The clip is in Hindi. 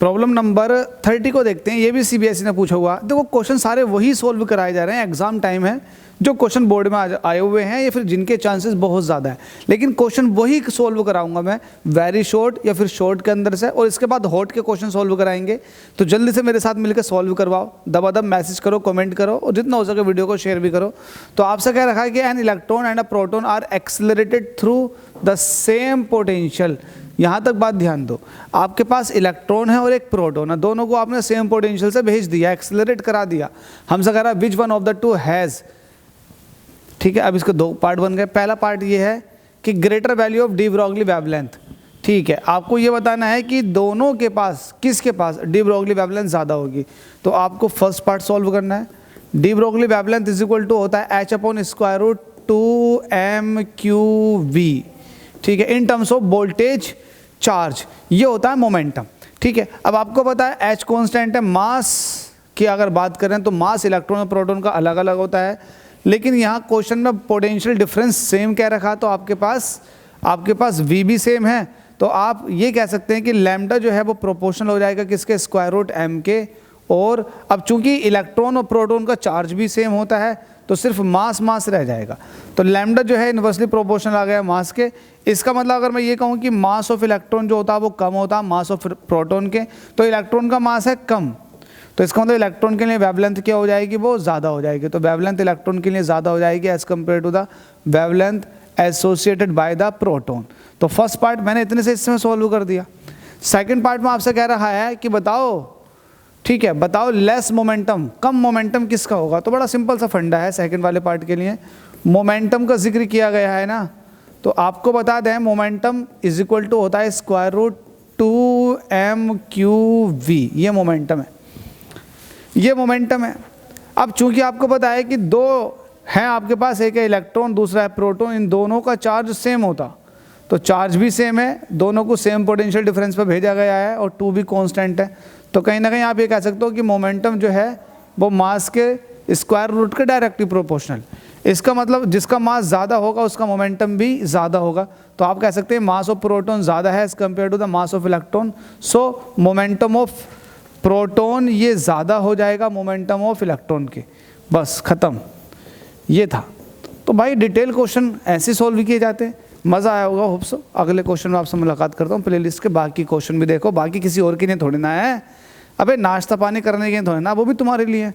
प्रॉब्लम नंबर 30 को देखते हैं। ये भी सीबीएसई ने पूछा हुआ। देखो क्वेश्चन सारे वही सोल्व कराए जा रहे हैं, एग्जाम टाइम है, जो क्वेश्चन बोर्ड में आए हुए हैं या फिर जिनके चांसेस बहुत ज़्यादा है, लेकिन क्वेश्चन वही सोल्व कराऊंगा मैं, वेरी शॉर्ट या फिर शॉर्ट के अंदर से, और इसके बाद हॉट के क्वेश्चन सोल्व कराएंगे। तो जल्दी से मेरे साथ मिलकर सॉल्व करवाओ, दबादब मैसेज करो, कमेंट करो, और जितना हो सके वीडियो को शेयर भी करो। तो आपसे क्या रखा है कि an electron and a proton are accelerated through the same potential. यहाँ तक बात ध्यान दो, आपके पास इलेक्ट्रॉन है और एक प्रोटॉन है, दोनों को आपने सेम पोटेंशियल से भेज दिया, एक्सेलरेट करा दिया। हमसे कह रहा है which one of the two has, ठीक है। अब इसके दो पार्ट बन गए। पहला पार्ट ये है कि greater value of D Broglie wavelength, ठीक है। आपको ये बताना है कि दोनों के पास, किसके पास डी ब्रॉगली वेवलेंथ ज़्यादा होगी। तो आपको फर्स्ट पार्ट सॉल्व करना है। De Broglie wavelength is equal to होता है h/2m/q_v, ठीक है, in terms of voltage charge. ये होता है मोमेंटम, ठीक है। अब आपको पता है h कांस्टेंट है। मास की अगर बात करें तो मास इलेक्ट्रॉन और प्रोटॉन का अलग अलग होता है, लेकिन यहाँ क्वेश्चन में पोटेंशियल डिफरेंस सेम क्या रखा, तो आपके पास v भी सेम है। तो आप ये कह सकते हैं कि लैम्डा जो है वो प्रोपोर्शनल हो जाएगा किसके, √m के। और अब चूंकि इलेक्ट्रॉन और प्रोटॉन का चार्ज भी सेम होता है तो सिर्फ मास रह जाएगा। तो लैम्डा जो है इन्वर्सली प्रोपोर्शनल आ गया मास के। इसका मतलब अगर मैं ये कहूँ कि मास ऑफ इलेक्ट्रॉन जो होता है वो कम होता है मास ऑफ प्रोटॉन के, तो इलेक्ट्रॉन का मास है कम, तो इसका मतलब इलेक्ट्रॉन के लिए वेवलेंथ क्या हो जाएगी, वो ज़्यादा हो जाएगी। तो वेवलेंथ इलेक्ट्रॉन के लिए ज़्यादा हो जाएगी as compare to the wavelength associated by the proton. तो फर्स्ट पार्ट मैंने इतने से इसमें सॉल्व कर दिया। सेकंड पार्ट में आपसे कह रहा है कि बताओ, ठीक है, बताओ लेस मोमेंटम, कम मोमेंटम किसका होगा। तो बड़ा सिंपल सा फंडा है सेकंड वाले पार्ट के लिए, मोमेंटम का जिक्र किया गया है ना। तो आपको बता दें मोमेंटम इज इक्वल टू होता है √2m/q_v, ये मोमेंटम है, ये मोमेंटम है। अब चूंकि आपको पता है कि दो हैं आपके पास, एक है इलेक्ट्रॉन दूसरा है प्रोटॉन, इन दोनों का चार्ज सेम होता, तो चार्ज भी सेम है, दोनों को सेम पोटेंशियल डिफरेंस पर भेजा गया है और 2 भी कांस्टेंट है। तो कहीं ना कहीं आप ये कह सकते हो कि मोमेंटम जो है वो मास के स्क्वायर रूट के डायरेक्टली प्रोपोर्शनल। इसका मतलब जिसका मास ज़्यादा होगा उसका मोमेंटम भी ज़्यादा होगा। तो आप कह सकते हैं मास ऑफ प्रोटॉन ज़्यादा है as compare to the mass of electron, so momentum of proton ये ज़्यादा हो जाएगा मोमेंटम ऑफ इलेक्ट्रॉन के। बस ख़त्म, ये था। तो भाई डिटेल क्वेश्चन ऐसे सॉल्व किए जाते हैं, मज़ा आया होगा होप सो। अगले क्वेश्चन में आपसे मुलाकात करता हूँ। प्लेलिस्ट के बाकी क्वेश्चन भी देखो, बाकी किसी और के लिए थोड़ी ना है, अबे नाश्ता पानी करने के लिए थोड़ी ना, वो भी तुम्हारे लिए।